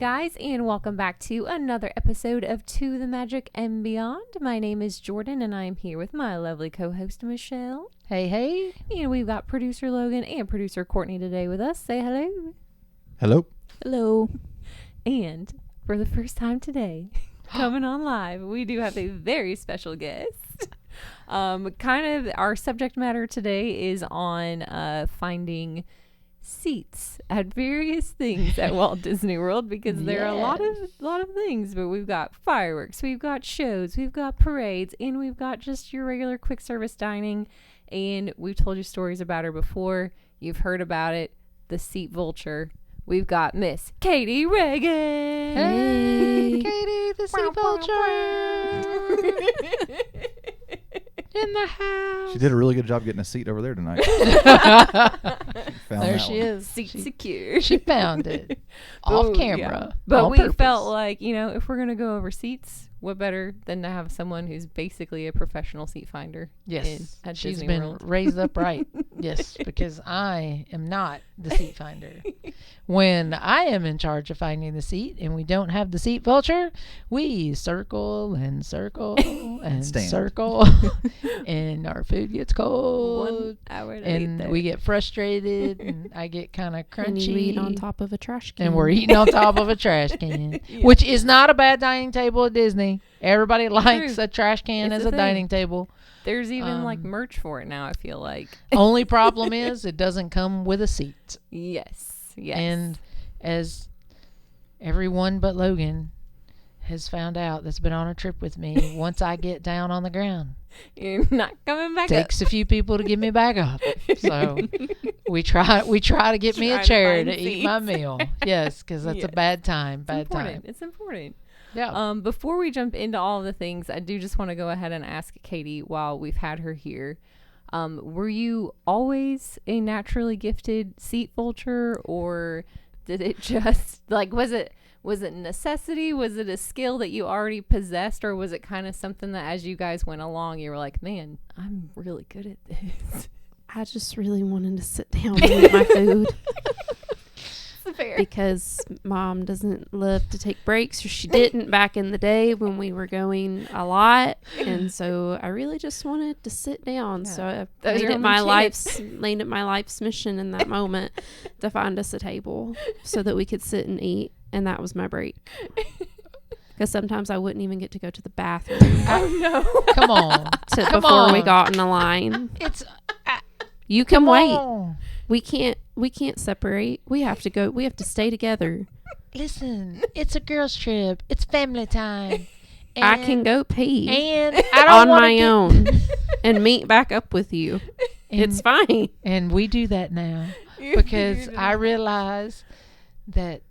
guys, and welcome back to another episode of To the Magic and Beyond. My name is Jordan, and I am here with my lovely co-host, Michelle. Hey, hey. And we've got producer Logan and producer Courtney today with us. Say hello. Hello. Hello. And for the first time today, coming on live, we do have a very special guest. Kind of our subject matter today is on finding seats at various things at Walt Disney World, because there are a lot of things, but we've got fireworks, we've got shows, we've got parades, and we've got just your regular quick service dining. And we've told you stories about her before. You've heard about it, the seat vulture. We've got Miss Katie Reagan. Hey, Katie, the seat vulture. In the house. She did a really good job getting a seat over there tonight. There she is. Seat secure. She found it off camera. Yeah. But we purpose. felt like, if we're going to go over seats, what better than to have someone who's basically a professional seat finder? Yes. At She's Disney been World. raised up right. Yes, because I am not the seat finder. When I am in charge of finding the seat and we don't have the seat vulture, we circle and circle and Stand. circle and our food gets cold. 1 hour to And eat we get frustrated and I get kind of crunchy. And you eat on top of a trash can. And we're eating on top of a trash can, Yeah. which is not a bad dining table at Disney. Everybody likes True. a trash can It's as a a thing. dining table. There's even like Um, merch for it now, I feel like. Only problem is it doesn't come with a seat. Yes. And as everyone but Logan has found out that's been on a trip with me, once I get down on the ground, You're not coming back takes a few people to get me back up. So we try to get me Try a to chair find to eat my seats. meal. Yes, because that's Yes. a bad time. It's Bad important. time. It's important. Yeah. Before we jump into all the things, I do just want to go ahead and ask Katie, while we've had her here, were you always a naturally gifted seat vulture, or did it just was it necessity? Was it a skill that you already possessed, or was it kind of something that as you guys went along, you were like, man, I'm really good at this? I just really wanted to sit down and eat my food Fair. because Mom doesn't love to take breaks, or she didn't back in the day when we were going a lot. And so I really just wanted to sit down. Yeah. So I That was made your it only my chance. life's mission in that moment to find us a table so that we could sit and eat. And that was my break. Because sometimes I wouldn't even get to go to the bathroom Oh no. Come on. before we on. got in a line. It's You can come wait. on. We can't separate. We have to stay together. Listen, it's a girls' trip. It's family time. I can go pee And I don't on wanna my get- own and meet back up with you. It's fine. And we do that now You because figured it I out. realize that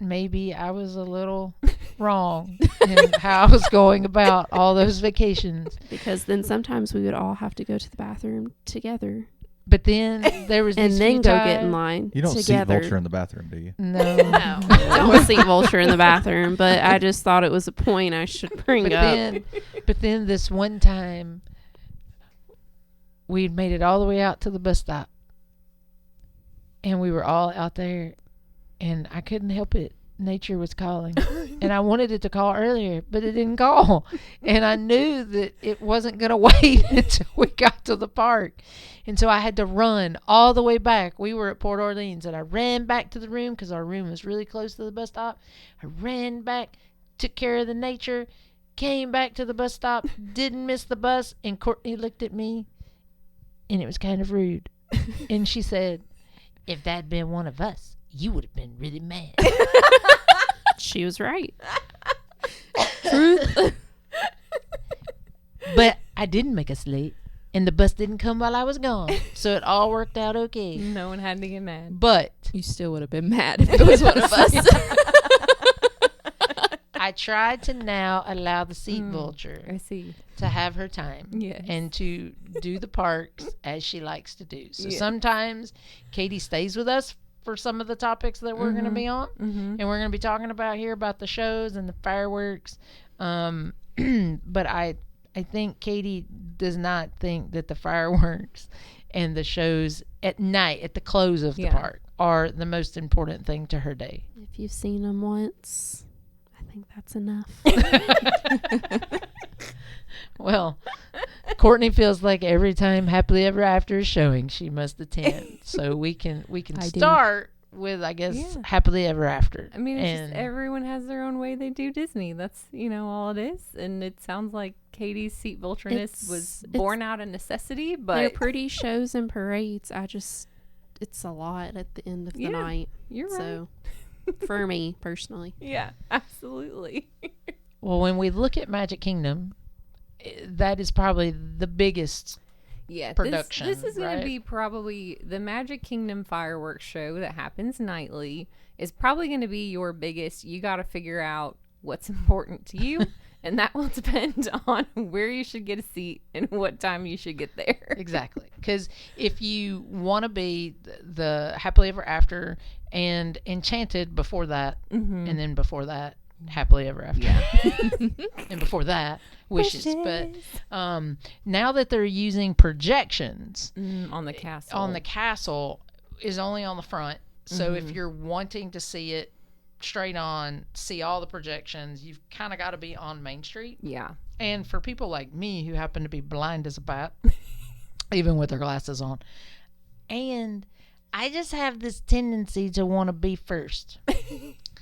maybe I was a little wrong in how I was going about all those vacations. Because then sometimes we would all have to go to the bathroom together But then there was and these then few go times, get in line You don't seat together. vulture in the bathroom, do you? No. No. Don't see Vulture in the bathroom, but I just thought it was a point I should bring up. But then this one time, we'd made it all the way out to the bus stop. And we were all out there, and I couldn't help it. Nature was calling. And I wanted it to call earlier, but it didn't call. And I knew that it wasn't going to wait until we got to the park. And so I had to run all the way back. We were at Port Orleans, and I ran back to the room because our room was really close to the bus stop. I ran back, took care of the nature, came back to the bus stop, didn't miss the bus, and Courtney looked at me, and it was kind of rude. And she said, if that'd been one of us, you would have been really mad. She was right. But I didn't make us late, and the bus didn't come while I was gone, so it all worked out okay. No one had to get mad. But You still would have been mad if it was one of us. I tried to now allow the seat vulture I see. to have her time. Yes. And to do the parks as she likes to do. So Yeah. sometimes Katie stays with us for some of the topics that we're going to be on. Mm-hmm. And we're going to be talking about here about the shows and the fireworks. But I think Katie does not think that the fireworks and the shows at night, at the close of the park, are the most important thing to her day. If you've seen them once, I think that's enough. Well, Courtney feels like every time Happily Ever After is showing, she must attend. So we can I do. start with, I guess, Yeah. Happily Ever After. I mean, it's And- just everyone has their own way they do Disney. That's, all it is. And it sounds like Katie's seat vultureness was born out of necessity, They're but pretty shows and parades. It's a lot at the end of the Yeah, night. you're right. So, for me personally. Yeah, absolutely. Well, when we look at Magic Kingdom, that is probably the biggest. Yeah, Production, This is going right? to be probably the Magic Kingdom fireworks show that happens nightly is probably going to be your biggest. You got to figure out what's important to you, and that will depend on where you should get a seat and what time you should get there. Exactly. Because if you want to be the Happily Ever After and Enchanted before that, Mm-hmm. and then before that, Happily Ever After. And before that, Wishes. But now that they're using projections On the castle. on the castle is only on the front. So if you're wanting to see it straight on, see all the projections, you've kind of got to be on Main Street. Yeah. And for people like me who happen to be blind as a bat, even with their glasses on, and I just have this tendency to want to be first.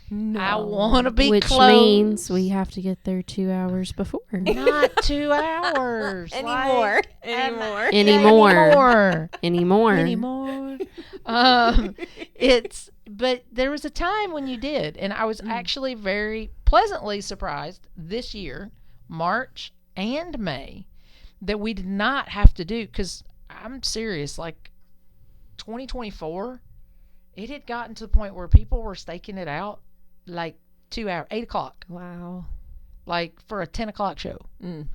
No. I want to be Which close. means we have to get there 2 hours before. Not 2 hours. Anymore. Like, Anymore. Anymore. Anymore. But there was a time when you did, and I was actually very pleasantly surprised this year, March and May, that we did not have to do, because I'm serious, like 2024, it had gotten to the point where people were staking it out like 2 hours, 8 o'clock, Wow. like for a 10 o'clock show. Mm.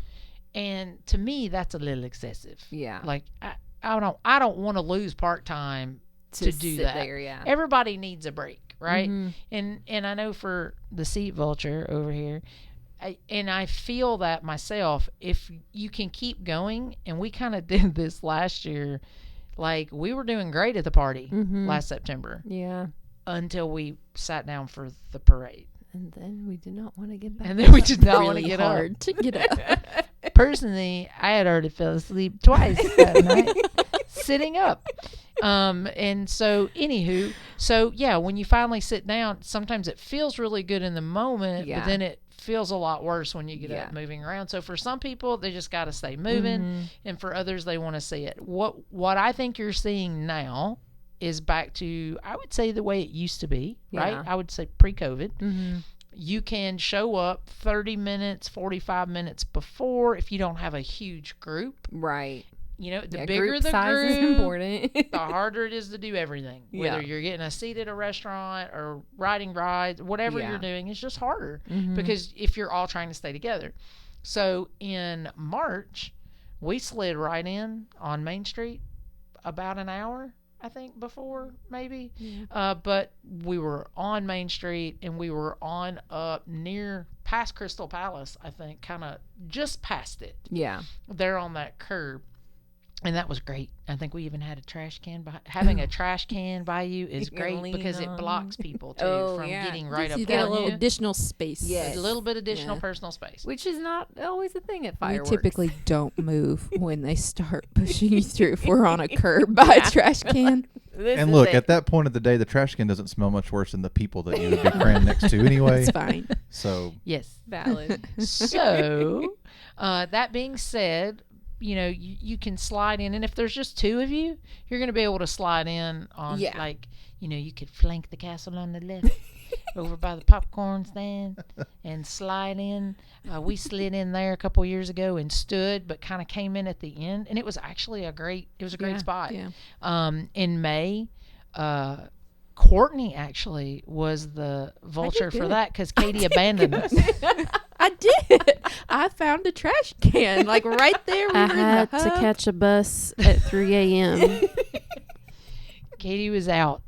And to me, that's a little excessive. Yeah. Like, I don't want to lose part time to do sit that. there, yeah. Everybody needs a break, right? Mhm. And I know for the seat vulture over here, I feel that myself. If you can keep going, and we kind of did this last year, like we were doing great at the party Mhm. last September Yeah. until we sat down for the parade, And then we did not want to get back. and then we did not want to Really get hard to get up. up. Personally, I had already fell asleep twice that night sitting up. And so anywho, so yeah, when you finally sit down, sometimes it feels really good in the moment, Yeah. but then it feels a lot worse when you get Yeah. up moving around. So for some people, they just got to stay moving, Mhm. and for others, they want to see it. What I think you're seeing now is back to, I would say, the way it used to be, right? Yeah. I would say pre-COVID. Mhm. You can show up 30 minutes, 45 minutes before if you don't have a huge group. Right. You know, the Yeah, bigger group the size group, is important. the harder it is to do everything. Yeah. Whether you're getting a seat at a restaurant or riding rides, whatever Yeah. you're doing, it's just harder Mhm. because if you're all trying to stay together. So in March, we slid right in on Main Street about an hour, I think, before maybe. Yeah. But we were on Main Street, and we were on up near past Crystal Palace, I think, kind of just past it. Yeah. There on that curb. And that was great. I think we even had a trash can. Having a trash can by you is You can great lean because it on. blocks people too Oh, from yeah. getting right up You get a on little you. additional space. Yes. A little bit additional Yeah. personal space. Which is not always a thing at We fireworks. typically don't move when they start pushing you through. If we're on a curb by a trash can, This And is look, it. at that point of the day, the trash can doesn't smell much worse than the people that you would be crammed next to anyway. it's fine. So Yes. valid. So, that being said, you know, you can slide in, and if there's just two of you, you're going to be able to slide in on, Yeah. like, you know, you could flank the castle on the left over by the popcorn stand and slide in. We slid in there a couple years ago and stood, but kind of came in at the end, and it was actually a great Yeah. spot. Yeah. In May, Courtney actually was the vulture for good. that because Katie abandoned us. I did. I found a trash can like right there. We I were in had the to hub. catch a bus at 3 a.m. Katie was out,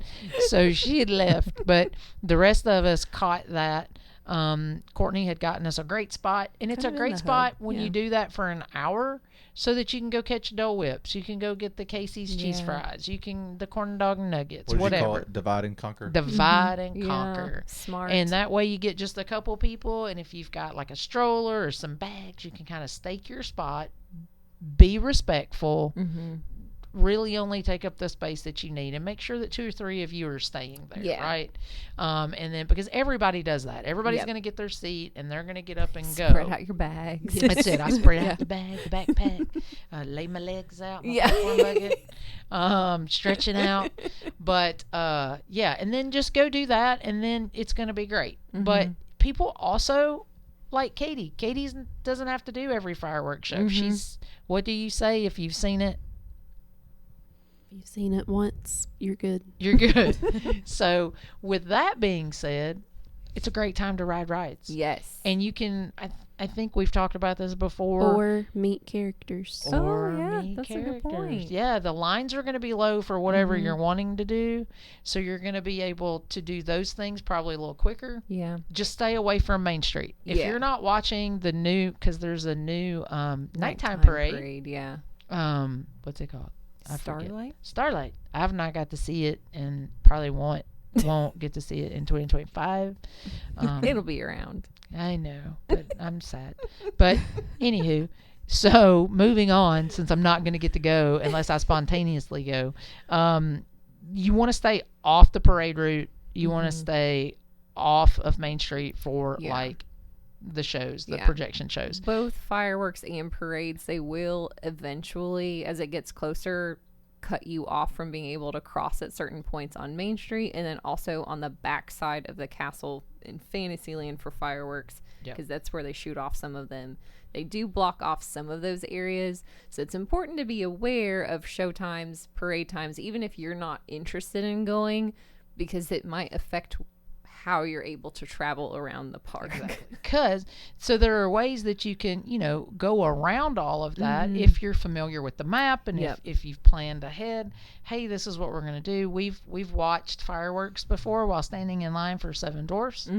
so she had left, but the rest of us caught that. Courtney had gotten us a great spot, and it's Kind a of in great the spot hub, when yeah. you do that for an hour, so that you can go catch Dole Whips, you can go get the Casey's cheese Yeah. fries, you can the corn dog nuggets, What did whatever. you call it? Divide and conquer. Divide and Yeah, conquer. smart. And that way you get just a couple people, and if you've got like a stroller or some bags, you can kind of stake your spot, be respectful, Mm-hmm. really only take up the space that you need, and make sure that 2 or 3 of you are staying there, Yeah. right? And then, because everybody does that. Everybody's Yep. going to get their seat, and they're going to get up and Spread go. out your bags. That's it. I spread Yeah. out the bag, the backpack, lay my legs out, my Yeah. popcorn bucket, stretching out. But, yeah, and then just go do that, and then it's going to be great. But Mhm. people also like Katie. Katie doesn't have to do every fireworks show. Mhm. What do you say if you've seen it? If you've seen it once, you're good. You're good. So, with that being said, it's a great time to ride rides. Yes. And you can, I think we've talked about this before. Or meet characters. Oh, yeah, meet that's a good point. Yeah, the lines are going to be low for whatever Mhm. you're wanting to do. So, you're going to be able to do those things probably a little quicker. Yeah. Just stay away from Main Street. If Yeah. you're not watching the new, because there's a new nighttime parade. Yeah. What's it called? I forget. Starlight. Starlight. I have not got to see it, and probably won't get to see it in 2025. It'll be around. I know, but I'm sad. But anywho, so moving on, since I'm not going to get to go unless I spontaneously go, you want to stay off the parade route. You want to Mhm. stay off of Main Street for Yeah. like the shows, the Yeah. projection shows. Both fireworks and parades, they will eventually, as it gets closer, cut you off from being able to cross at certain points on Main Street, and then also on the back side of the castle in Fantasyland for fireworks, Yep. because that's where they shoot off some of them. They do block off some of those areas, so it's important to be aware of show times, parade times, even if you're not interested in going, because it might affect how you're able to travel around the park. Because so there are ways that you can, go around all of that Mhm. if you're familiar with the map, and Yep. if you've planned ahead. Hey, this is what we're going to do. We've watched fireworks before while standing in line for Seven Dwarfs,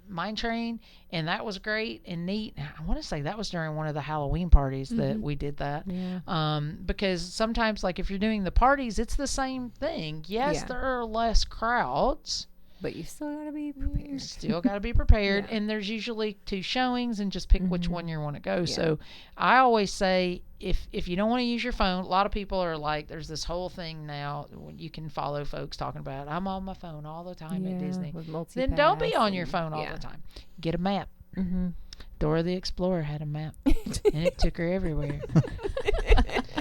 Mine Train, and that was great and neat. I want to say that was during one of the Halloween parties that we did that. Yeah. Because sometimes, like if you're doing the parties, it's the same thing. Yes, Yeah. there are less crowds. But you still gotta be prepared. Still got to be prepared. Yeah. And there's usually 2 showings, and just pick which one you want to go. Yeah. So I always say, if you don't want to use your phone, a lot of people are like, there's this whole thing now when you can follow folks talking about, I'm on my phone all the time at Disney. With Then don't be multipass on your and- phone all yeah. the time. Get a map. Mm-hmm. Dora the Explorer had a map, and it took her everywhere.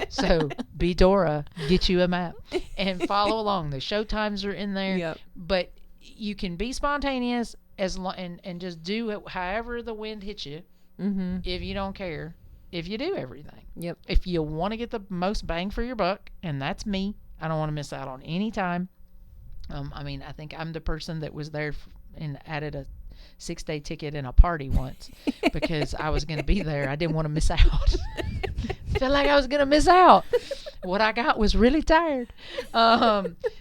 So be Dora, get you a map, and follow along. The show times are in there. Yep. But you can be spontaneous and just do it however the wind hits you. Mm-hmm. If you don't care, if you do everything. Yep. If you want to get the most bang for your buck, and that's me, I don't want to miss out on any time. I think I'm the person that was there and added a 6-day ticket in a party once because I was going to be there. I didn't want to miss out. Felt like I was going to miss out. What I got was really tired.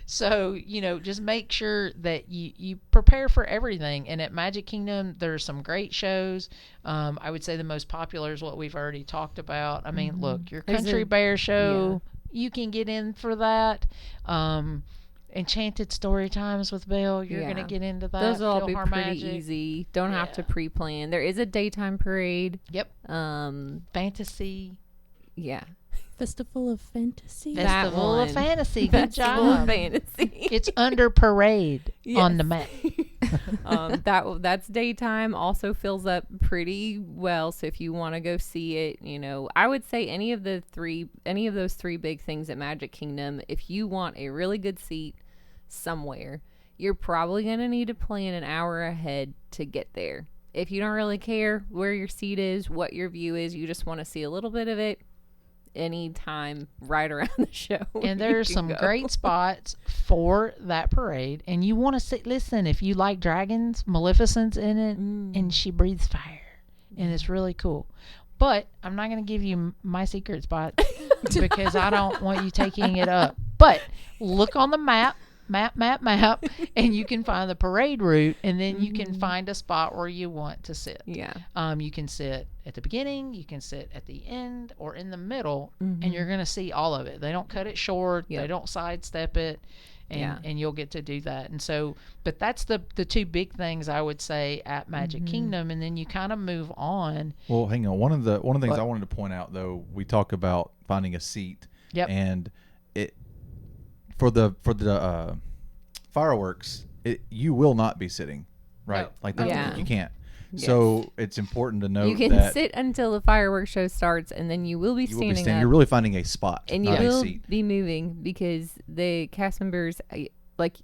So, just make sure that you prepare for everything. And at Magic Kingdom, there's some great shows. I would say the most popular is what we've already talked about. I mean, look, your There's Country a- Bear show, you can get in for that. Enchanted Story Times with Belle, you're Yeah. going to get into that. Those will all be pretty PhilharMagic. easy. Don't have to Yeah. pre-plan. There is a daytime parade. Yep. Fantasy. Yeah. Festival of Fantasy. That Festival of one. Fantasy. Good Festival of job. Fantasy. It's under parade on the map. That's daytime. Also fills up pretty well. So if you want to go see it, I would say any of those three big things at Magic Kingdom. If you want a really good seat somewhere, you're probably gonna need to plan an hour ahead to get there. If you don't really care where your seat is, what your view is, you just want to see a little bit of it. Anytime right around the show. And you there's can some go. great spots for that parade. And you want to see, listen, if you like dragons, Maleficent's in it, and she breathes fire. And it's really cool. But I'm not going to give you my secret spot because I don't want you taking it up. But look on the map. map, and you can find the parade route, and then you can find a spot where you want to sit. Yeah. You can sit at the beginning, you can sit at the end, or in the middle, and you're going to see all of it. They don't cut it short. Yep. They don't sidestep it. And you'll get to do that. And so, but that's the two big things I would say at Magic Kingdom, and then you kind of move on. Well, hang on. One of the things I wanted to point out, though, we talk about finding a seat. Yep. And it for the fireworks, you will not be sitting, right? No. Like Yeah. you can't. Yes. So it's important to note You can that sit until the fireworks show starts, and then you will be you will be standing standing. up. You're really finding a spot, And you not a will seat. be moving because the cast members, like,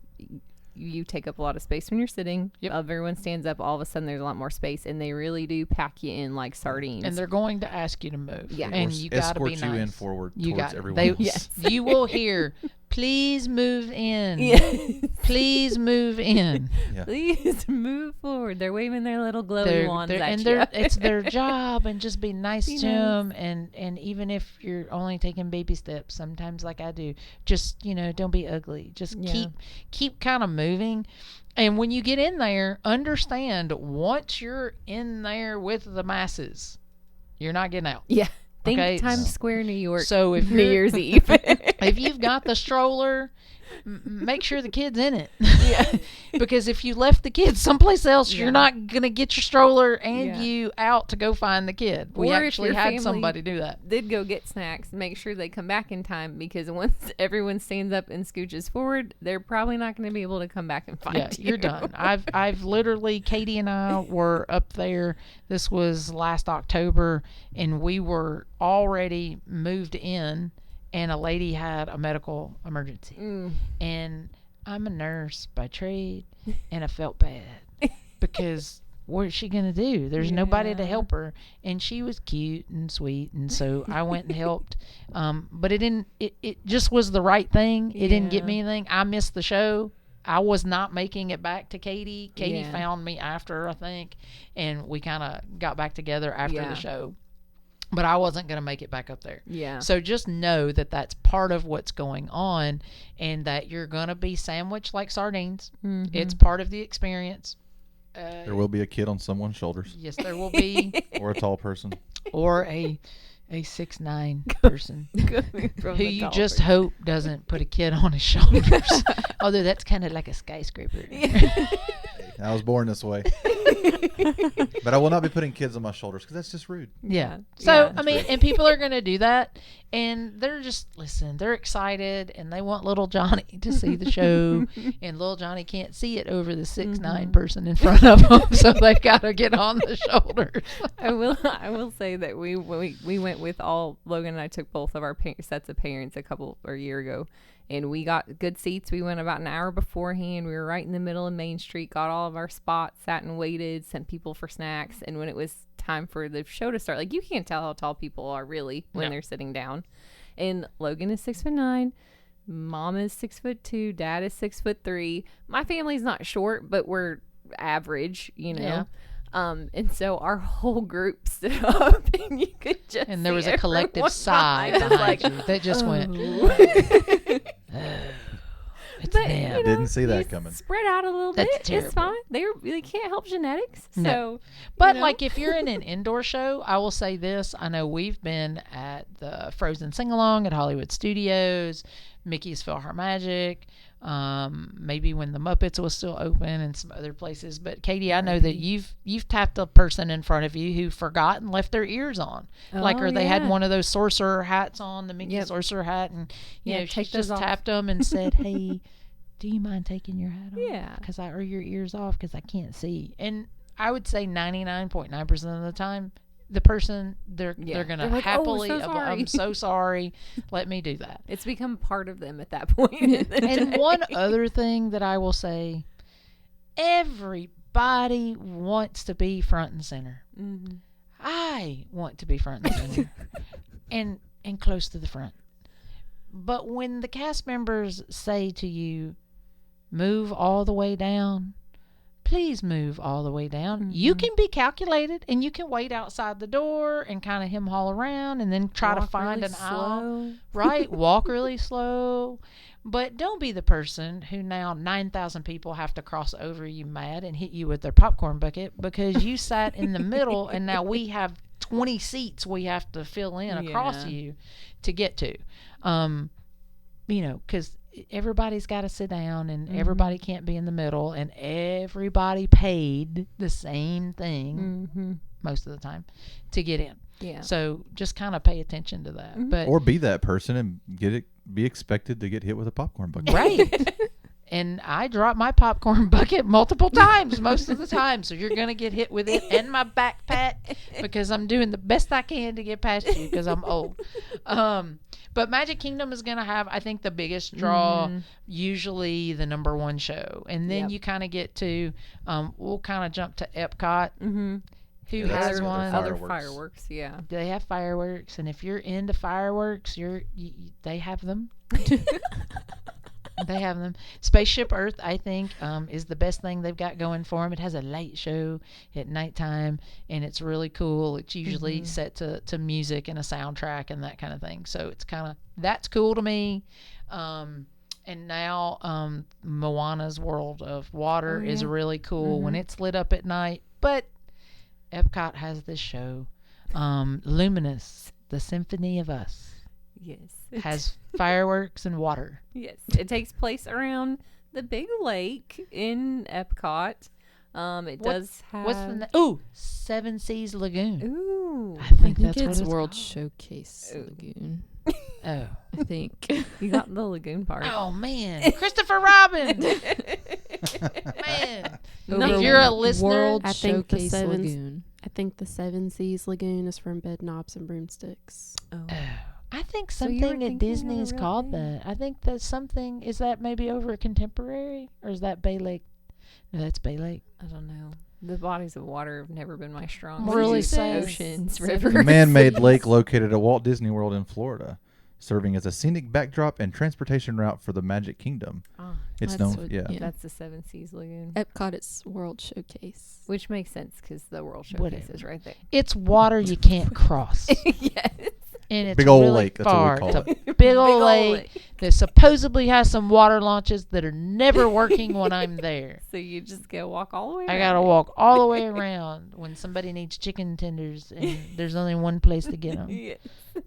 you take up a lot of space when you're sitting. Yep. Everyone stands up. All of a sudden, there's a lot more space, and they really do pack you in like sardines. And they're going to ask you to move. Yeah. And you got to be escort nice. you in forward You towards got everyone they, else. Yes. You will hear, please move in. Yes. Please move in. Yeah. Please move forward. They're waving their little glowy wands at you. It's their job, and just be nice Be to nice. them. And even if you're only taking baby steps, sometimes like I do, just don't be ugly. Just Yeah. keep kind of moving. And when you get in there, understand once you're in there with the masses, you're not getting out. Yeah. Think Okay, Times Square, New York. So if New you're, Year's Eve. if you've got the stroller, make sure the kid's in it. Yeah. Because if you left the kid someplace else, Yeah. you're not going to get your stroller and Yeah. you out to go find the kid. We Or if actually your had family somebody do that. Did go get snacks. Make sure they come back in time, because once everyone stands up and scooches forward, they're probably not going to be able to come back and find Yeah, you. you're done. I've literally, Katie and I were up there. This was last October, and we were already moved in, and a lady had a medical emergency. And I'm a nurse by trade, and I felt bad because what is she going to do? There's nobody to Yeah. help her. And she was cute and sweet, and so I went and helped. But it just was the right thing. It didn't get Yeah. me anything. I missed the show. I was not making it back to Katie. Katie Yeah. found me after, I think, and we kind of got back together after Yeah. the show. But I wasn't going to make it back up there. Yeah. So just know that that's part of what's going on, and that you're going to be sandwiched like sardines. Mhm. It's part of the experience. There will be a kid on someone's shoulders, Yes, there will be, or a tall person. or a 6'9" person Coming from who the you tall just person. hope doesn't put a kid on his shoulders. Although that's kind of like a skyscraper. I was born this way, but I will not be putting kids on my shoulders because that's just rude. Yeah. Yeah. So, Yeah. I mean, and people are going to do that, and they're just, listen, they're excited, and they want little Johnny to see the show, and little Johnny can't see it over the 6'9" person in front of them, so they've got to get on the shoulders. I will say that when we went with Logan and I took both of our sets of parents a year ago, and we got good seats. We went about an hour beforehand. We were right in the middle of Main Street, got all of our spots, sat and waited, sent people for snacks. And when it was time for the show to start, like, you can't tell how tall people are really when No. they're sitting down. And Logan is 6'9", Mom is 6'2", Dad is 6'3". My family's not short, but we're average, Yeah. And so our whole group stood up, and you could just And there was see a collective everyone sigh behind us, behind like, you that just went, it's But, them. you know, Didn't see that you coming. Spread out a little That's bit. terrible. It's fine. They can't help genetics. No. So, But you know. like, if you're in an indoor show, I will say this. I know we've been at the Frozen Sing-Along at Hollywood Studios, Mickey's PhilharMagic, maybe when the Muppets was still open, and some other places. But Katie, I know that you've tapped a person in front of you who forgot and left their ears on. Like, or they had yeah. one of those sorcerer hats on, the Mickey Yep. sorcerer hat, and you Yeah, know, she take those just off. tapped them and said, "Hey, do you mind taking your hat off? Yeah. Or your ears off, because I can't see." And I would say 99.9% of the time, the person they're gonna They're like, "Oh, happily, so sorry." I'm so sorry. Let me do that. It's become part of them at that point. in the And day. one other thing that I will say, everybody wants to be front and center. Mhm. I want to be front and center, and close to the front. But when the cast members say to you, "Move all the way down," please move all the way down. You can be calculated, and you can wait outside the door and kind of hem haul around, and then try to Walk find really an aisle. slow. Right? Walk really slow. But don't be the person who now 9,000 people have to cross over you mad and hit you with their popcorn bucket because you sat in the middle and now we have 20 seats we have to fill in across Yeah. you to get to. Because everybody's got to sit down and everybody can't be in the middle, and everybody paid the same thing most of the time to get in. Yeah. So just kind of pay attention to that. But Or be that person and be expected to get hit with a popcorn bucket. right. And I drop my popcorn bucket multiple times most of the time. So you're going to get hit with it and my backpack because I'm doing the best I can to get past you because I'm old. But Magic Kingdom is going to have, I think, the biggest draw, usually the number one show. And then you kind of get to, we'll kind of jump to Epcot. Mm-hmm. Who Yeah, has their one? Other Fireworks. fireworks, yeah. They have fireworks. And if you're into fireworks, they have them. They have them. Spaceship Earth, I think, is the best thing they've got going for them. It has a light show at nighttime, and it's really cool. It's usually set to music and a soundtrack and that kind of thing. So it's that's cool to me. And now Moana's World of Water is really cool when it's lit up at night. But Epcot has this show, Luminous, the Symphony of Us. Yes. Has fireworks and water. Yes. It takes place around the big lake in Epcot. It does have. What's the Seven Seas Lagoon. Ooh. I I think think that's what it's it's World called. Showcase Lagoon. Oh. I think. You got the lagoon part. Oh man, Christopher Robin. Man, if you're a listener, World I think the Showcase Sevens- Lagoon. I think the Seven Seas Lagoon is from Bed Knobs and Broomsticks. Oh. I think So you were something at thinking of Disney a is real called thing? that. I think that's something. Is that maybe over at Contemporary, or is that Bay Lake? No, that's Bay Lake. I don't know. The bodies of water have never been my strong. I'm really suit. sad. Oceans, Seven- rivers. A man-made lake located at Walt Disney World in Florida, serving as a scenic backdrop and transportation route for the Magic Kingdom. Oh, It's That's known, what- yeah. yeah. that's the Seven Seas Lagoon. Epcot, it's World Showcase. Which makes sense because the World Showcase Whatever. is right there. It's water you can't cross, Yes. and it's Big old really lake, that's what we far. call It's a big old lake that supposedly has some water launches that are never working when I'm there. So you just go walk all the way. I around gotta it. walk all the way around when somebody needs chicken tenders and there's only one place to get them, Yes.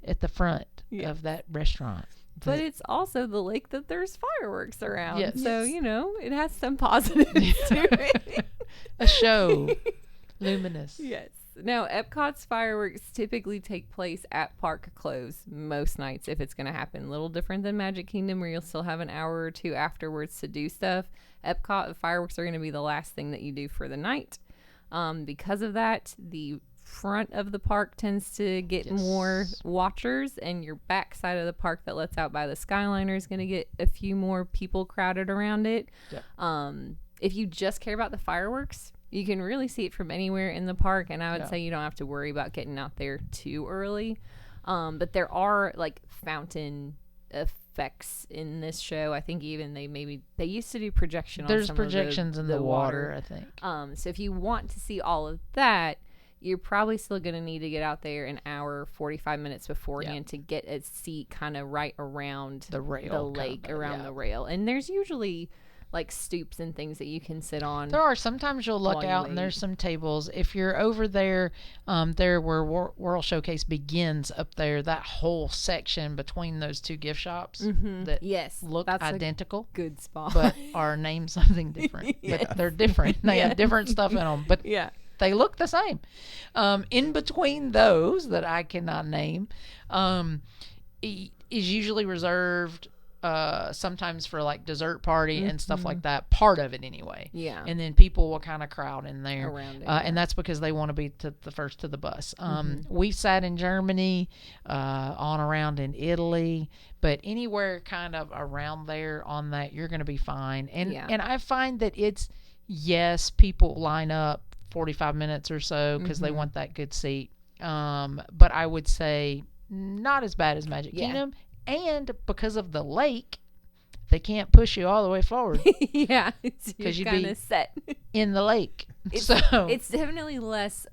at the front Yeah. of that restaurant. But it's also the lake that there's fireworks around. Yes. So, it has some positives to it. a show, Luminous. Yes. Now, Epcot's fireworks typically take place at park close most nights if it's going to happen. A little different than Magic Kingdom where you'll still have an hour or two afterwards to do stuff. Epcot, the fireworks are going to be the last thing that you do for the night. Because of that, the front of the park tends to get more watchers, and your back side of the park that lets out by the Skyliner is going to get a few more people crowded around it. Yep. If you just care about the fireworks, you can really see it from anywhere in the park, and I would Yeah. say you don't have to worry about getting out there too early. But there are like fountain effects in this show. I think even they used to do projection. There's on some projections of in the water, I think. So if you want to see all of that, you're probably still going to need to get out there an hour, 45 minutes beforehand to get a seat kind of right around The rail, the lake, kinda, around yeah. the rail. And there's usually like stoops and things that you can sit on. There are. Sometimes you'll look While you out and wait. there's some tables. If you're over there, there where World Showcase begins up there, that whole section between those two gift shops that Yes, look that's a identical, good spot. but are named something different. But they're different. They have different stuff in them, but yeah. they look the same. In between those that I cannot name, is usually reserved sometimes for like dessert party and stuff like that. Part of it anyway. Yeah. And then people will kind of crowd in there Around it, and that's because they want to be the first to the bus. We sat in Germany, on around in Italy, but anywhere kind of around there on that, you're going to be fine. And Yeah. and I find that it's, yes, people line up 45 minutes or so because they want that good seat. But I would say not as bad as Magic Yeah. Kingdom. And because of the lake, they can't push you all the way forward Yeah. 'Cause You're you'd be- kind of set. in the lake. It's, So it's definitely less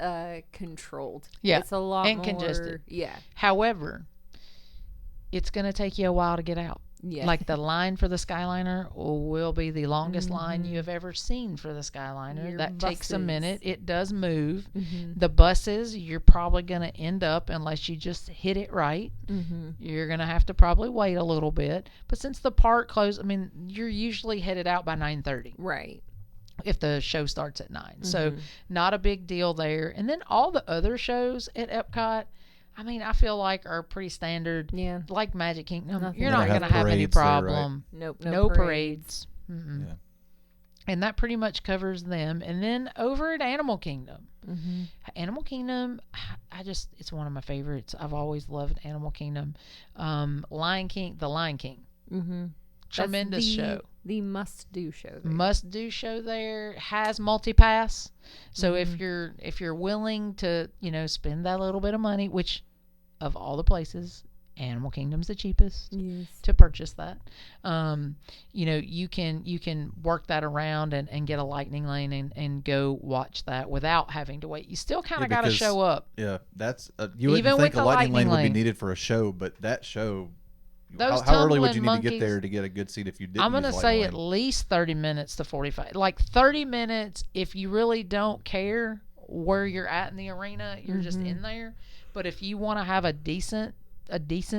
controlled. Yeah, It's a lot and more congested. Yeah. however, it's going to take you a while to get out. Yeah. Like the line for the Skyliner will be the longest line you have ever seen for the Skyliner. Your That takes a buses. minute. It does move. Mm-hmm. The buses, you're probably going to end up, unless you just hit it right, Mm-hmm. you're going to have to probably wait a little bit. But since the park closed, I mean, you're usually headed out by 9:30 Right. if the show starts at 9. So Mhm. not a big deal there. And then all the other shows at Epcot, I mean, I feel like are pretty standard. Yeah. Like Magic Kingdom, Nothing you're They not don't going have to have any parades there, right? problem. Nope. No parades. Mm-mm. Yeah. And that pretty much covers them. And then over at Animal Kingdom. Mm-hmm. Animal Kingdom, it's one of my favorites. I've always loved Animal Kingdom. The Lion King. Mm-hmm. Tremendous show. The must-do show. there. Must do show there. Has multi-pass. So if you're willing to, spend that little bit of money, which of all the places, Animal Kingdom's the cheapest Yes. to purchase that. You can work that around and get a lightning lane and go watch that without having to wait. You still kind of got to because- show up. Yeah, that's you wouldn't Even think with a the lightning lane would lightning be lane. needed for a show, but that show. Those How early would you tumbling need to get there monkeys- to get a good seat if you didn't? I'm going to use say lightning at lane? least 30 minutes to 45. Like 30 minutes if you really don't care where you're at in the arena, you're just in there. But if you want to have a decent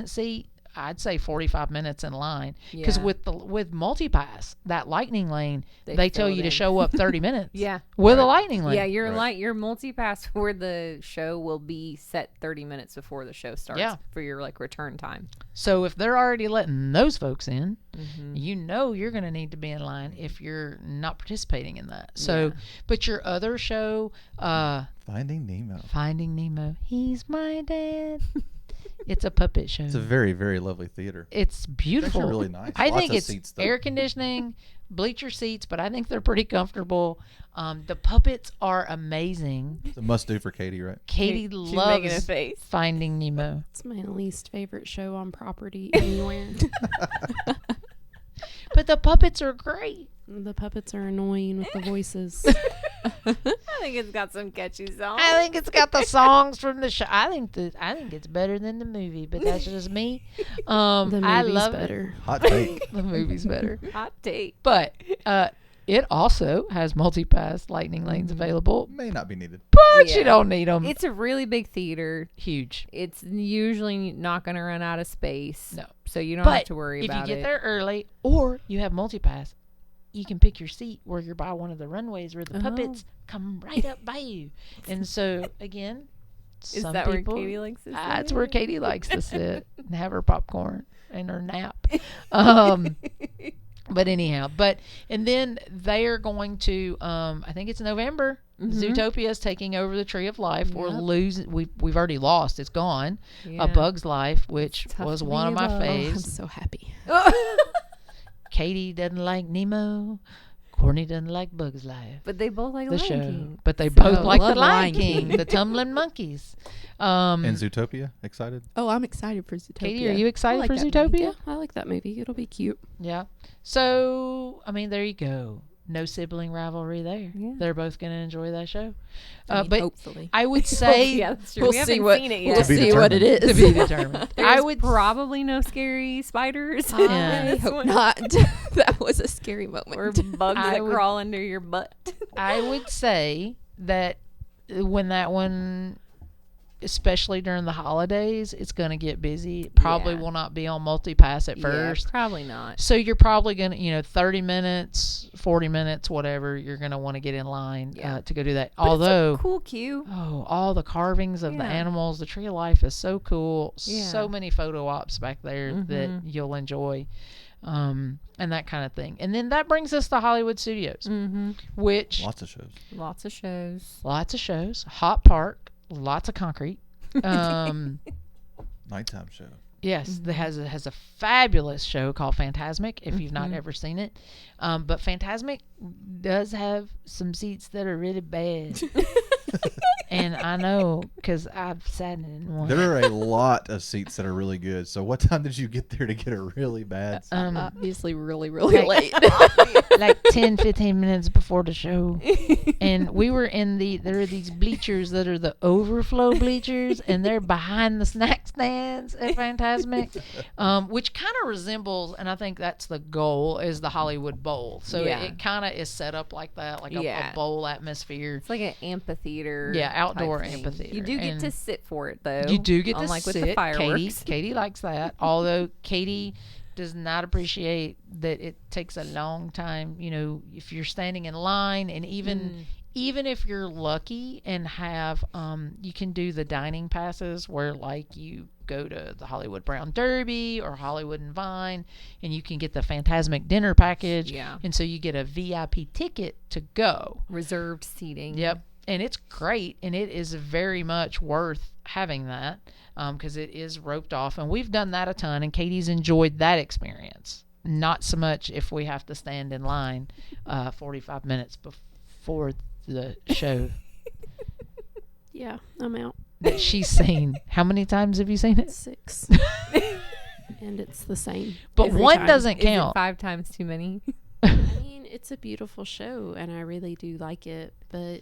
seat, I'd say 45 minutes in line. Because Yeah. with multipass, that lightning lane, they tell fill you it to in. show up 30 minutes. Yeah. With a Right. lightning lane. Yeah, your Right. your multi-pass for the show will be set 30 minutes before the show starts Yeah. for your return time. So if they're already letting those folks in, Mm-hmm. you're going to need to be in line if you're not participating in that. So, Yeah. but your other show, Finding Nemo. Finding Nemo, he's my dad. It's a puppet show. It's a very, very lovely theater. It's beautiful. actually really nice. I Lots think of it's seats, though. air conditioning, bleacher seats, but I think they're pretty comfortable. The puppets are amazing. It's a must-do for Katie, right? Katie She's making a loves face. Finding Nemo. It's my least favorite show on property anywhere. But the puppets are great. The puppets are annoying with the voices. I think it's got some catchy songs. I think it's got the songs from the show. I think it's better than the movie, but that's just me. The movie's I love better. Hot take. the movie's better. Hot take. But it also has multi-pass lightning lanes available, May not be needed. but Yeah. you don't need them. It's a really big theater. huge. It's usually not going to run out of space. No. So you don't But have to worry if about you get it. there early or you have multi-pass, you can pick your seat where you're by one of the runways where the puppets come right up by you. And so, again, Is some that people, where Katie likes to sit? That's where Katie likes to sit and have her popcorn and her nap. But anyhow, and then they are going to, I think it's November. Zootopia is taking over the Tree of Life. We're Yep. losing. We've already lost. It's gone. Yeah. A Bug's Life, which tough was to one be of my a bug. I'm faves. so happy. Katie doesn't like Nemo. Courtney doesn't like Bug's Life. But they both like The Lion show, King. but they both So- like the Love Lion Lion King, King. the tumbling monkeys. And Zootopia, excited? Oh, I'm excited for Zootopia. Katie, are you I excited like for that Zootopia? movie. Yeah, I like that movie. It'll be cute. Yeah. So, I mean, there you go. No sibling rivalry there. Yeah. They're both going to enjoy that show. I mean, But hopefully. I would say yeah, that's true. We'll we see haven't what seen it we'll yet. To be see what it determined. is. to be determined. There's I would probably no scary spiders. Yeah. I This hope one. not. That was a scary moment. Or bugs I that would- crawl under your butt. I would say that when that one, especially during the holidays, it's going to get busy. It probably Yeah. will not be on multi-pass at Yeah, first. probably not. So you're probably going to, 30 minutes, 40 minutes, whatever, you're going to want to get in line Yeah. to go do that. But it's a Although, cool cue. oh, all the carvings of the Yeah. animals, the Tree of Life is so cool. Yeah. So many photo ops back there that Mhm. you'll enjoy. And that kind of thing. And then that brings us to Hollywood Studios, Mm-hmm. which Lots of shows. Lots of shows. lots of shows, hot park, lots of concrete. Nighttime show. Yes, that has a fabulous show called Phantasmic. If you've not ever seen it, but Phantasmic does have some seats that are really bad. And I know because I've sat in one. There are a lot of seats that are really good. So what time did you get there to get a really bad seat? Obviously, really, really late. Like 10, 15 minutes before the show. And we were there are these bleachers that are the overflow bleachers, and they're behind the snack stands at Fantasmic, which kind of resembles, and I think that's the goal, is the Hollywood Bowl. So Yeah. it kind of is set up like that, like Yeah. a bowl atmosphere. It's like an amphitheater. Yeah, outdoor type thing. amphitheater. You do get And to sit for it though. You do get to unlike sit. with the fireworks. Katie likes that. Although Katie does not appreciate that it takes a long time. You know, if you're standing in line, and even if you're lucky and have, you can do the dining passes where like you go to the Hollywood Brown Derby or Hollywood and Vine, and you can get the Fantasmic dinner package. Yeah. And so you get a VIP ticket to go. Reserved seating. Yep. And it's great, and it is very much worth having that because it is roped off. And we've done that a ton, and Katie's enjoyed that experience. Not so much if we have to stand in line 45 minutes before the show Yeah, I'm out. that she's seen. How many times have you seen it? 6. And it's the same. But every one time. doesn't Is it count. 5 times too many? I mean, it's a beautiful show, and I really do like it. But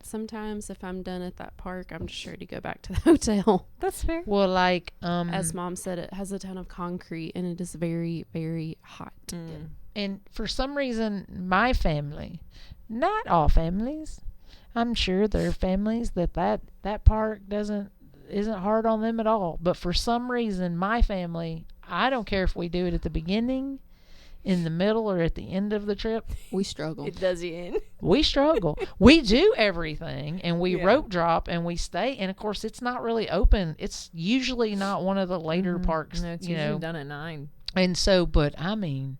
sometimes if I'm done at that park, I'm just sure to go back to the hotel. That's fair. Well, like, As Mom said, it has a ton of concrete, and it is very, very hot. and for some reason, my family, not all families, I'm sure there are families that park isn't hard on them at all. But for some reason, my family, I don't care if we do it at the beginning, in the middle, or at the end of the trip. We struggle. It does you in. We struggle. We do everything, and we Yeah. rope drop, and we stay. And of course, it's not really open. It's usually not one of the later parks, No, it's you usually know. done at 9. And so, but I mean,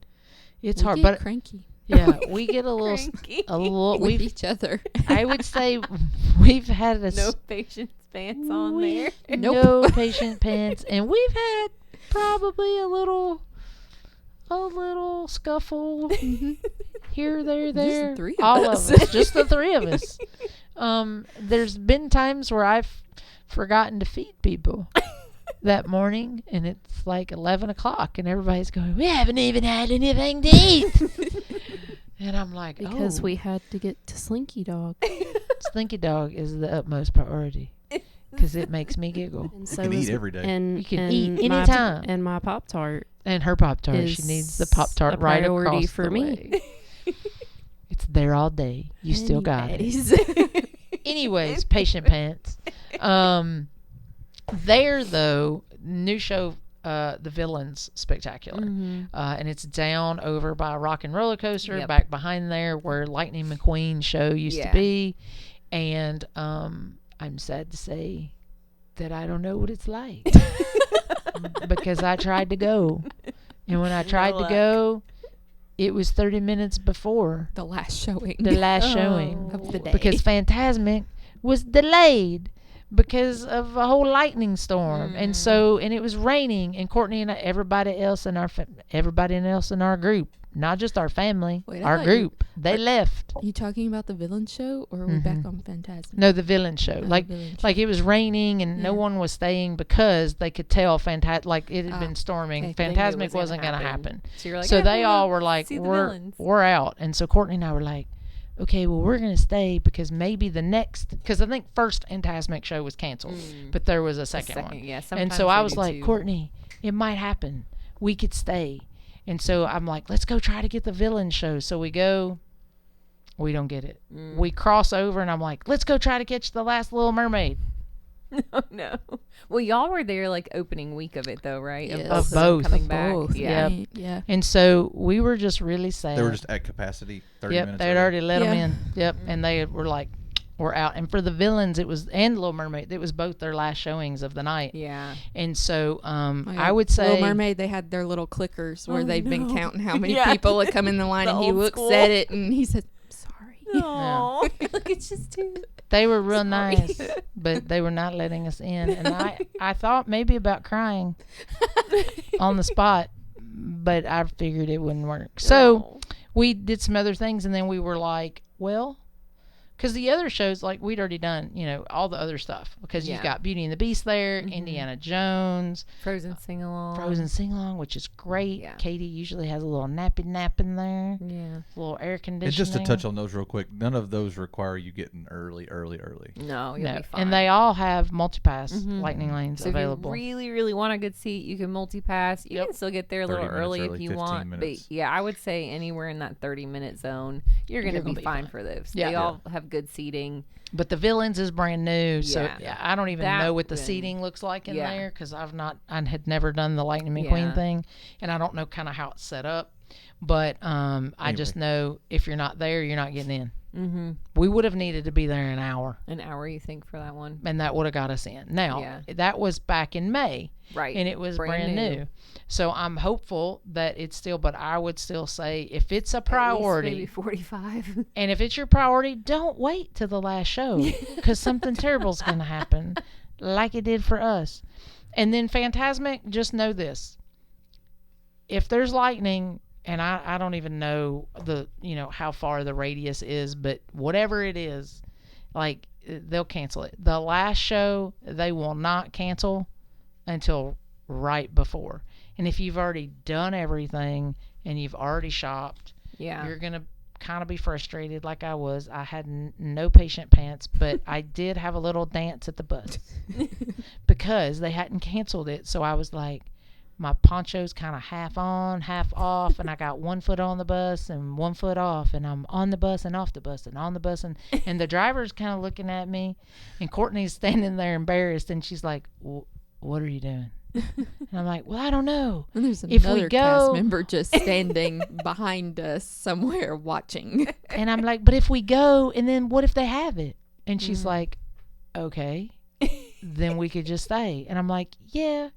it's We hard. get But cranky yeah, we get a little, Cranky. with We've, each other. I would say, we've had a No patience pants on there. no patient pants, and we've had probably a little scuffle here, there. the three of all us. of us, just the three of us. There's been times where I've forgotten to feed people that morning, and it's like 11 o'clock, and everybody's going, we haven't even had anything to eat. And I'm like, Because oh, we had to get to Slinky Dog. Slinky Dog is the utmost priority because it makes me giggle. And You can eat every day. And You can and eat my- anytime. And my Pop-Tart. And her Pop-Tart, she needs the Is Pop-Tart a right priority across for the me. way. It's there all day. You still got it. it. Anyways, patient pants. There though, new show, The Villains Spectacular, and it's down over by Rock and Roller Coaster, Yep. back behind there where Lightning McQueen's show used to Yeah. be, and I'm sad to say that I don't know what it's like because I tried to go, and when I tried to luck. go, it was 30 minutes before The last showing. the last showing of the day. because Fantasmic was delayed because of a whole lightning storm, and so it was raining, and Courtney and everybody else in our group, not just our family, Wait, I our thought group, they left. You talking about the villain show, or are we back on Fantasmic? No, the villain show. Oh, like villain like it was raining, and no Yeah. one was staying because they could tell like it had Ah, been storming. okay. They knew it Fantasmic was wasn't going to happen. So you're like, So "Yeah, they we'll all go were like, see the we're villains." out. And so Courtney and I were like, okay, well, we're going to stay because maybe the next, because I think first Fantasmic show was canceled, but there was a second one. Yeah, And sometimes so I they was do like, too. Courtney, it might happen. We could stay. And so I'm like, let's go try to get the villain show. So we go. We don't get it. We cross over, and I'm like, let's go try to catch the last Little Mermaid. Oh, no. Well, y'all were there like opening week of it though, right? Yes. Of them both. coming Of back. both, Yeah. right, yeah. And so we were just really sad. They were just at capacity 30 Yep, minutes they'd early. already let them Yeah. in. Yep, and they were like, we're out. And for the villains, it was, and Little Mermaid, it was both their last showings of the night. Yeah. And so Like, I would say, Little Mermaid, they had their little clickers where Oh, they've been no. counting how many Yeah. people had come in the line, The and he old looks school. at it and he said, "Sorry." Oh, look, it's just too. they were real Sorry. nice, but they were not letting us in. And I thought maybe about crying on the spot, but I figured it wouldn't work. So Oh. we did some other things, and then we were like, well, Because the other shows, like, we'd already done, all the other stuff. Because you've got Beauty and the Beast there, Indiana Jones, Frozen sing-along, which is great. Yeah. Katie usually has a little nappy nap in there. Yeah. A little air conditioning. And just to touch on those real quick, none of those require you getting early. No, you'll be fine. And they all have multi-pass lightning lanes so available. if you really, really want a good seat, you can multi-pass. You can still get there a little 30 early minutes if you 15 want. minutes. But yeah, I would say anywhere in that 30-minute zone, you're going to be fine for those. Yeah. They all have good seating. But the Villains is brand new, so Yeah. I don't even That know what the then- seating looks like in Yeah. there because I had never done the Lightning McQueen Yeah. thing, and I don't know kind of how it's set up. But I just know if you're not there, you're not getting in. Mm-hmm. We would have needed to be there an hour, An hour, you think, for that one? and that would have got us in. Now, Yeah. that was back in May, Right. and it was brand new. So I'm hopeful that it's still, but I would still say if it's a priority, Maybe 45. and if it's your priority, don't wait till the last show because something terrible's going to happen like it did for us. And then Phantasmic, just know this. If there's lightning, and I don't even know how far the radius is, but whatever it is, like, they'll cancel it. The last show, they will not cancel until right before. And if you've already done everything and you've already shopped, Yeah. you're going to kind of be frustrated like I was. I had no patient pants, but I did have a little dance at the bus because they hadn't canceled it. So I was like, my poncho's kind of half on, half off, and I got 1 foot on the bus and 1 foot off, and I'm on the bus and off the bus and on the bus, and the driver's kind of looking at me, and Courtney's standing there embarrassed, and she's like, what are you doing? And I'm like, well, I don't know. And there's If we another go- cast member just standing behind us somewhere watching. And I'm like, but if we go, and then what if they have it? And she's like, okay, then we could just stay. And I'm like, yeah.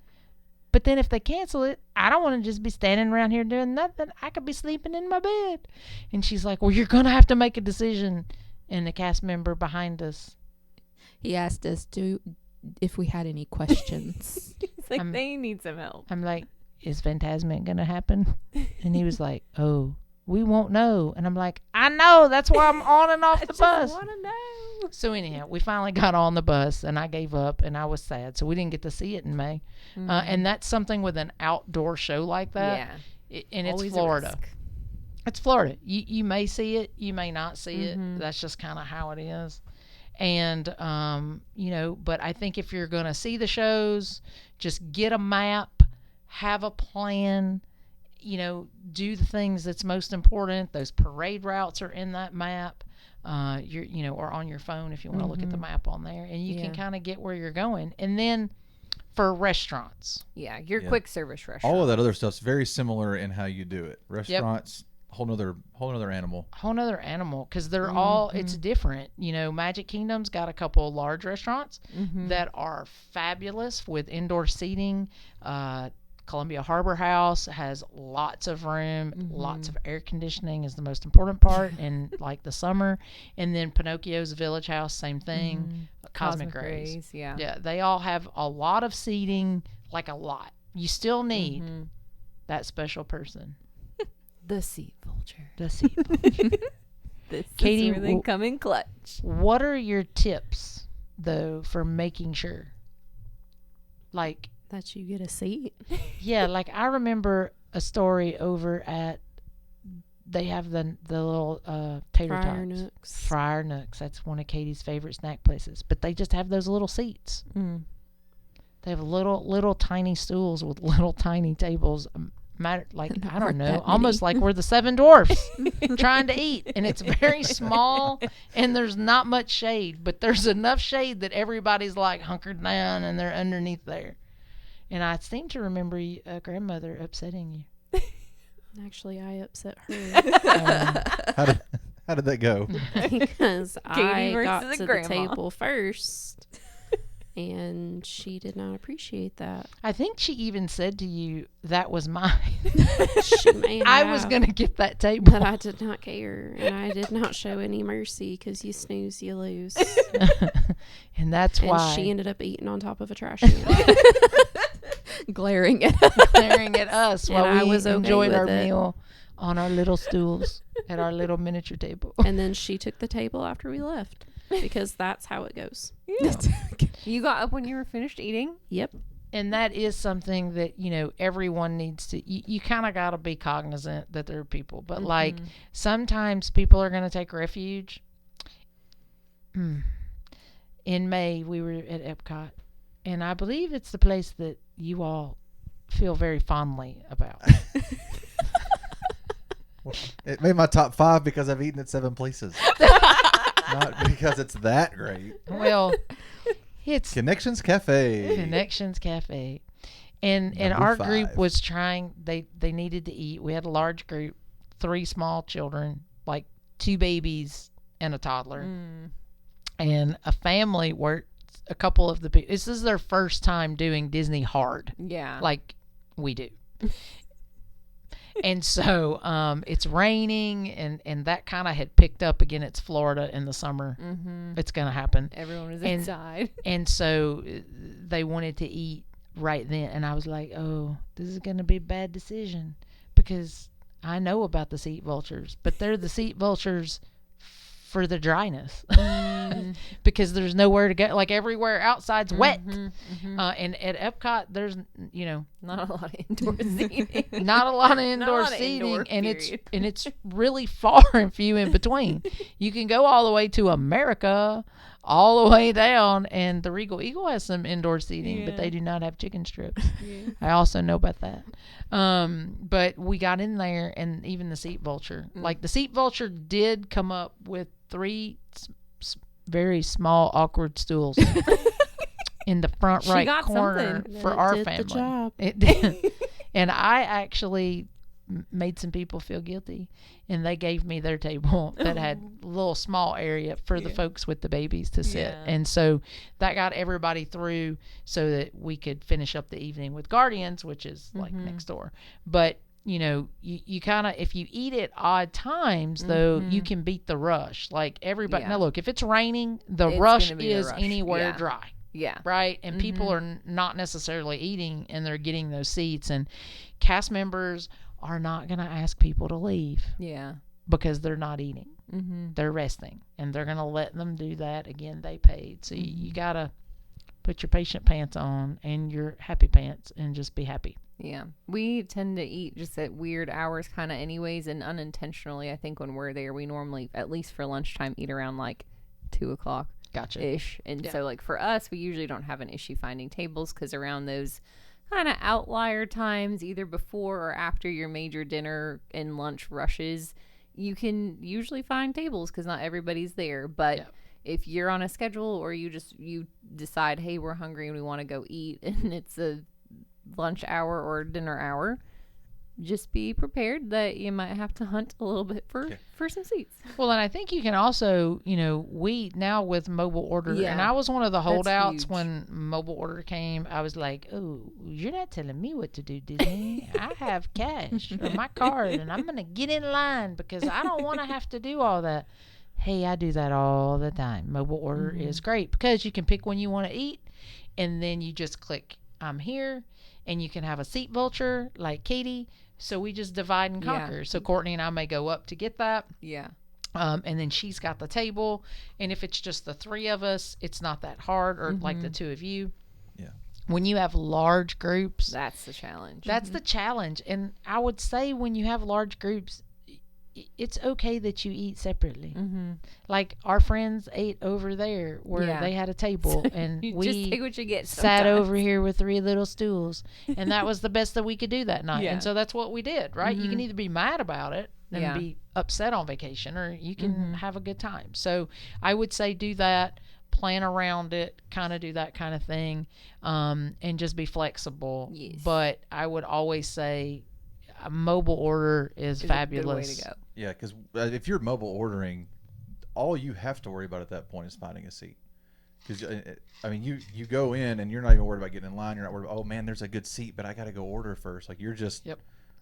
But then if they cancel it, I don't want to just be standing around here doing nothing. I could be sleeping in my bed. And she's like, well, you're going to have to make a decision. And the cast member behind us, He asked us if we had any questions. It's like I'm- they need some help. I'm like, is Phantasmic going to happen? And he was like, oh, we won't know. And I'm like, I know. That's why I'm on and off the bus. I want to know. So anyhow, we finally got on the bus, and I gave up, and I was sad. So we didn't get to see it in May. And that's something with an outdoor show like that. Yeah. And it's Always a Florida. risk. It's Florida. You may see it. You may not see it. That's just kind of how it is. And, but I think if you're going to see the shows, just get a map, have a plan, do the things that's most important. Those parade routes are in that map. Or on your phone if you want to look at the map on there, and you can kind of get where you're going. And then for restaurants, Yeah, your Yeah. quick service restaurant. All of that other stuff's very similar in how you do it. Restaurants, whole nother animal. whole nother animal, because they're all, it's different. Magic Kingdom's got a couple large restaurants that are fabulous with indoor seating. Columbia Harbor House has lots of room, lots of air conditioning is the most important part in like the summer. And then Pinocchio's Village House, same thing. Cosmic Rays. Yeah. Yeah, they all have a lot of seating, like a lot. You still need that special person. The seat vulture. The seat vulture. This Katie, is where they come in clutch. What are your tips, though, for making sure? Like, That you get a seat. yeah, like I remember a story over at, they have the little tater Friar tots. Nooks. Friar Nooks. That's one of Katie's favorite snack places. But they just have those little seats. They have little tiny stools with little tiny tables. Like, I don't know, almost like we're the Seven Dwarfs trying to eat. And it's very small, and there's not much shade. But there's enough shade that everybody's like hunkered down, and they're underneath there. And I seem to remember a grandmother upsetting you. Actually, I upset her How did that go? because I versus got the to grandma. the table first, and she did not appreciate that. I think she even said to you, that was mine. She may have, I was going to get that table. but I did not care, and I did not show any mercy because you snooze, you lose. And that's And why. she ended up eating on top of a trash can. Glaring at staring at us And while I we was okay enjoyed with our it. meal on our little stools at our little miniature table. And then she took the table after we left because that's how it goes. Yeah. You got up when you were finished eating? Yep. And that is something that, you know, everyone needs to, you kind of got to be cognizant that there are people. But, like, sometimes people are going to take refuge. In May, we were at Epcot. And I believe it's the place that you all feel very fondly about. It made my top 5 because I've eaten at 7 places. Not because it's that great. Well, it's Connections Cafe. Connections Cafe. And Number our 5. group was trying, they needed to eat. We had a large group, 3 small children, like 2 babies and a toddler. And a family where a couple of the people, this is their first time doing Disney hard. Yeah. Like we do. And so it's raining, and that kind of had picked up again. It's Florida in the summer. It's going to happen. Everyone was inside. And so they wanted to eat right then. And I was like, oh, this is going to be a bad decision because I know about the seat vultures, but they're the seat vultures for the dryness because there's nowhere to go. Like everywhere outside's wet. And at Epcot, there's, you know, Not a lot of indoor seating. not a lot of indoor lot of seating, indoor, and period. it's really far and few in between. You can go all the way to America, all the way down, and the Regal Eagle has some indoor seating, but they do not have chicken strips. I also know about that. But we got in there, and even the seat vulture, like the seat vulture did come up with 3 very small, awkward stools in the front She right got corner something. for It our did family. the job. It did. And I actually made some people feel guilty, and they gave me their table that had a little small area for the folks with the babies to sit. Yeah. And so that got everybody through so that we could finish up the evening with Guardians, which is like next door. But you know, you kind of, if you eat at odd times, though, you can beat the rush. Like everybody, Yeah. now look, if it's raining, the It's rush gonna be the is rush. anywhere Yeah. dry. Yeah. Right? And people are not necessarily eating, and they're getting those seats. And cast members are not going to ask people to leave Yeah. because they're not eating. Mm-hmm. They're resting, and they're going to let them do that. Again, they paid. So you got to put your patient pants on and your happy pants and just be happy. Yeah. We tend to eat just at weird hours kind of anyways, and unintentionally, I think when we're there, we normally, at least for lunchtime, eat around like 2 o'clock. Gotcha. Ish. And so like for us, we usually don't have an issue finding tables because around those kind of outlier times, either before or after your major dinner and lunch rushes, you can usually find tables because not everybody's there. But if you're on a schedule or you decide, hey, we're hungry and we want to go eat, and it's a lunch hour or dinner hour, just be prepared that you might have to hunt a little bit for some seats. Well, and I think you can also, you know, we now with mobile order, Yeah. and I was one of the holdouts huge. when mobile order came. I was like, oh, you're not telling me what to do, Disney. I have cash or my card, and I'm going to get in line because I don't want to have to do all that. Hey, I do that all the time. Mobile order is great because you can pick when you want to eat, and then you just click, I'm here, and you can have a seat vulture like Katie. So we just divide and conquer. So Courtney and I may go up to get that. Yeah. And then she's got the table. And if it's just the 3 of us, it's not that hard, or like the 2 of you. Yeah. When you have large groups, That's the challenge. that's the challenge. And I would say when you have large groups, it's okay that you eat separately. Like our friends ate over there where they had a table, and You we just take what you get sat sometimes. over here with 3 little stools, and that was the best that we could do that night. Yeah. And so that's what we did, right? You can either be mad about it and Yeah. be upset on vacation, or you can have a good time. So I would say do that, plan around it, kind of do that kind of thing, and just be flexible. Yes. But I would always say a mobile order is fabulous. A good way to go. Yeah, because if you're mobile ordering, all you have to worry about at that point is finding a seat. Because I mean, you go in and you're not even worried about getting in line. You're not worried about, oh man, there's a good seat, but I got to go order first. Like you're just,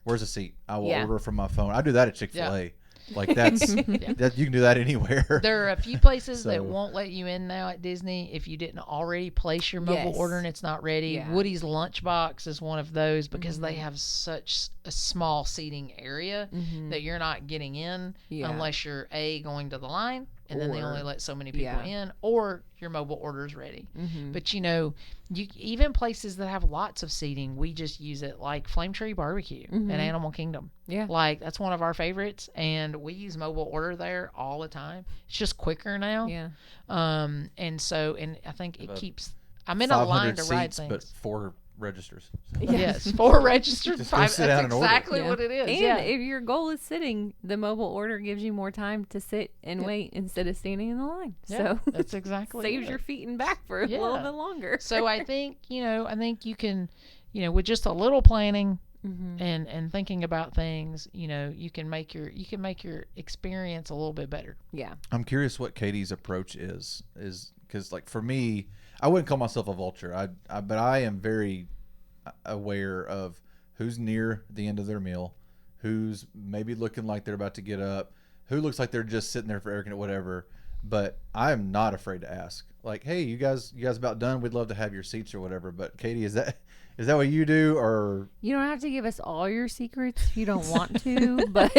where's a seat? I will order from my phone. I do that at Chick-fil-A. Like that's that you can do that anywhere. There are a few places So- that won't let you in now at Disney if you didn't already place your mobile Yes. order and it's not ready. Yeah. Woody's Lunchbox is one of those because they have such a small seating area that you're not getting in Yeah. unless you're going to the line, and then they Or- only let so many people yeah. in, or your mobile order's ready. Mm-hmm. But you even places that have lots of seating, we just use it, like Flame Tree Barbecue Mhm. at Animal Kingdom. Yeah. Like that's one of our favorites, and we use mobile order there all the time. It's just quicker now. Yeah. And I think it About keeps. I'm in a line 500 to ride seats, things. but 4 registers. Yes, 4 registered. Just go 5. sit That's down and order. exactly Yeah. what it is. And yeah. if your goal is sitting, the mobile order gives you more time to sit and Yep. wait instead of standing in the line. Yeah, So that's exactly saves it. your feet and back for a Yeah. little bit longer. So I think you can, with just a little planning Mm-hmm. and thinking about things, you can make your experience a little bit better. Yeah. I'm curious what Katie's approach is because like for me, I wouldn't call myself a vulture. But I am very aware of who's near the end of their meal, who's maybe looking like they're about to get up, who looks like they're just sitting there for air conditioning, whatever. But I am not afraid to ask, like, hey, you guys about done? We'd love to have your seats or whatever. But Katie, is that what you do, or You don't have to give us all your secrets if you don't want to, but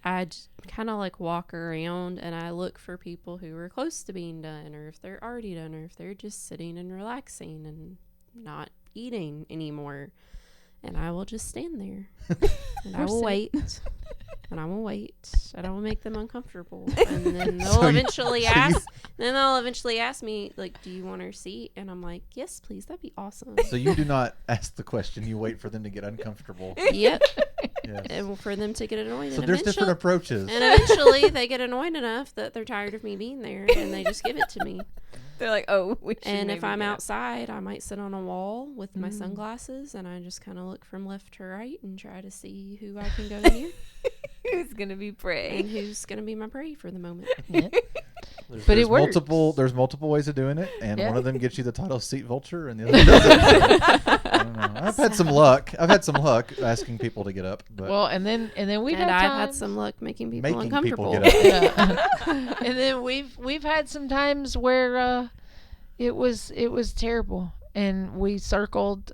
I kind of like walk around and I look for people who are close to being done, or if they're already done, or if they're just sitting and relaxing and not eating anymore. And I will just stand there and I will wait. And I will wait. I don't make them uncomfortable. And then they'll eventually ask me, like, do you want our seat? And I'm like, yes, please. That'd be awesome. so you do not ask the question. You wait for them to get uncomfortable. Yep. Yes. And for them to get annoyed. So and there's different eventually- approaches. And eventually they get annoyed enough that they're tired of me being there and they just give it to me. they're like, oh, we should And if maybe I'm get up. outside, I might sit on a wall with my sunglasses and I just kind of look from left to right and try to see who I can go near Who's going to be prey? and who's going to be my prey for the moment. Yeah. There's, But it there's works. There's multiple ways of doing it, and Yeah. one of them gets you the title seat vulture, and the other doesn't. I don't know. I've had some luck. Asking people to get up, but Well, and then we've And had I've had times- some luck making people making uncomfortable. people get up. Yeah. And then we've had some times where it was terrible, and we circled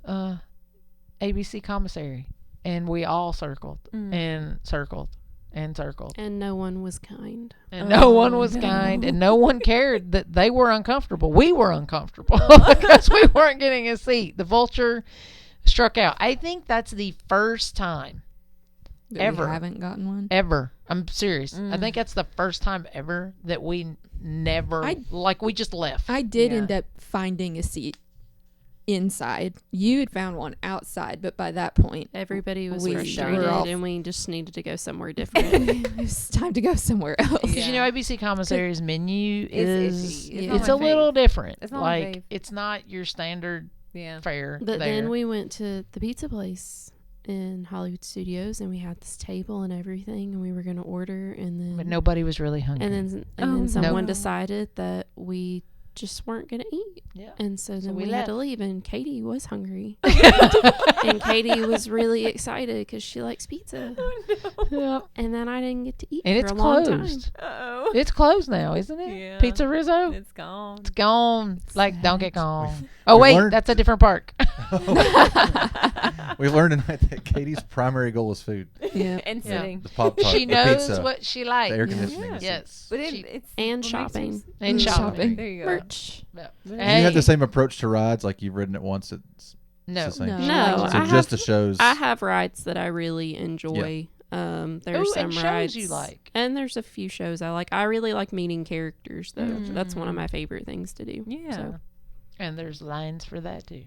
ABC commissary, and we all circled and circled and circled, And no one was kind. and no one was kind, and no one cared that they were uncomfortable. We were uncomfortable because we weren't getting a seat. The Vulture struck out. I think that's the first time That ever. we haven't gotten one. ever. I'm serious. I think that's the first time ever that we never we just left. I did Yeah. end up finding a seat inside. You had found one outside, but by that point, Everybody was We were frustrated all- and we just needed to go somewhere different. it was time to go somewhere else. Because ABC Commissary's menu It's is iffy. It's not it's my a little fave. different. It's not my like fave. it's not your standard Yeah. fare. But there. then we went to the pizza place in Hollywood Studios and we had this table and everything and we were going to order and then but nobody was really hungry. and Oh, then someone no. decided that we just weren't going to eat. yeah. And so then we we, had to left. leave and Katie was hungry. And Katie was really excited cuz she likes pizza. Yeah. And then I didn't get to eat And for it's a long time. closed. Oh. It's closed now, isn't it? Yeah. Pizza Rizzo? It's gone. It's gone. Like, don't get gone. We've- Oh, we've wait, learned- that's a different park. We learned tonight that Katie's primary goal is food. Yeah. And Yeah. sitting. The Pop Tart, She the knows pizza, what she likes. the air conditioning. Yeah. the Yes. seats. But She- it's And what makes shopping. sense. And shopping. There you go. Merch. Yeah. Do you Hey. have the same approach to rides? Like you've ridden it once. It's No. the same. No. No, So I just the have shows. I have rides that I really enjoy. There's Ooh, some and shows rides you like. and there's a few shows I like. I really like meeting characters though. Mm. That's one of my favorite things to do. Yeah. So, And there's lines for that, too.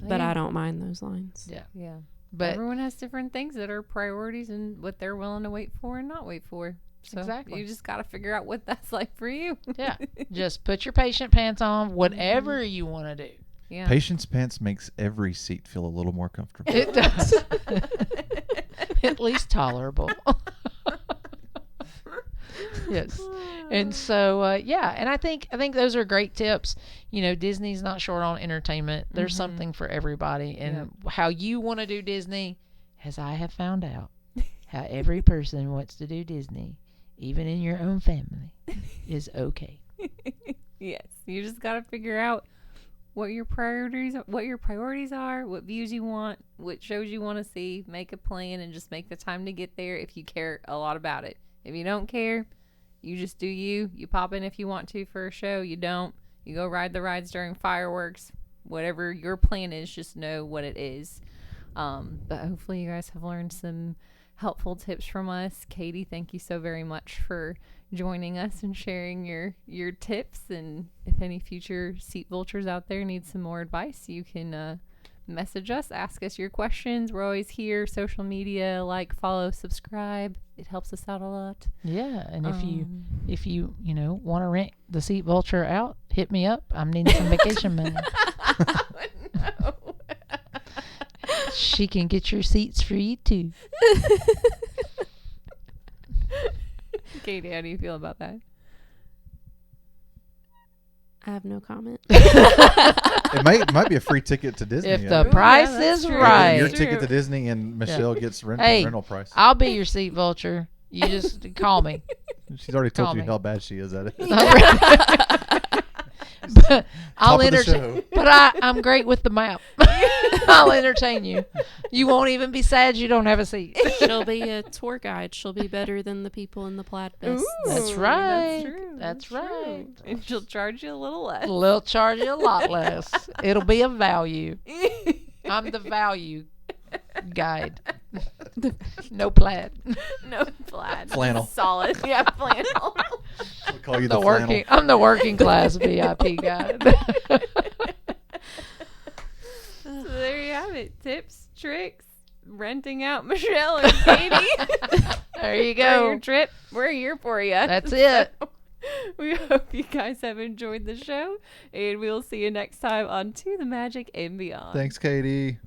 but I don't mind those lines. Yeah. Yeah. But Everyone has different things that are priorities and what they're willing to wait for and not wait for. So Exactly. you just got to figure out what that's like for you. yeah, just put your patient pants on, whatever you want to do. Yeah. Patience pants makes every seat feel a little more comfortable. It does. At least tolerable. Yes. And so, and I think those are great tips. You know, Disney's not short on entertainment. There's something for everybody, and how you want to do Disney, as I have found out, how every person wants to do Disney, even in your own family, is okay. Yes, you just got to figure out what your priorities are, what views you want, what shows you want to see, make a plan and just make the time to get there if you care a lot about it. If you don't care, you just do you. You pop in if you want to for a show, you don't. You go ride the rides during fireworks. Whatever your plan is, just know what it is. But hopefully you guys have learned some helpful tips from us. Katie, thank you so very much for joining us and sharing your tips. And if any future seat vultures out there need some more advice, you can message us, ask us your questions. We're always here. Social media, like, follow, subscribe. It helps us out a lot. Yeah, and if you want to rent the Seat Vulture out, hit me up. I'm needing some vacation money. No. She can get your seats for you too. Katie, how do you feel about that? I have no comment. It might be a free ticket to Disney. If the Ooh, price yeah, that's is true. right. Your True. ticket to Disney and Michelle gets Hey, rental price. I'll be your Seat Vulture. You just call me. She's already told call you me. how bad she is at it. But I'll Top of the entertain. show. But I'm great with the map. I'll entertain you. You won't even be sad you don't have a seat. She'll be a tour guide. She'll be better than the people in the plaid vests. That's Ooh, right. That's true. That's true. right. And she'll charge you a little less. They'll charge you a lot less. It'll be a value. I'm the value guide. No plaid. No plaid. Flannel. Solid. Yeah, flannel. We'll call you The the flannel. working. I'm the working class VIP guide. So there you have it. Tips, tricks, renting out Michelle and Katie. There you For your go. trip. We're here for you. That's it. We hope you guys have enjoyed the show, and we'll see you next time on To the Magic and Beyond. Thanks, Katie.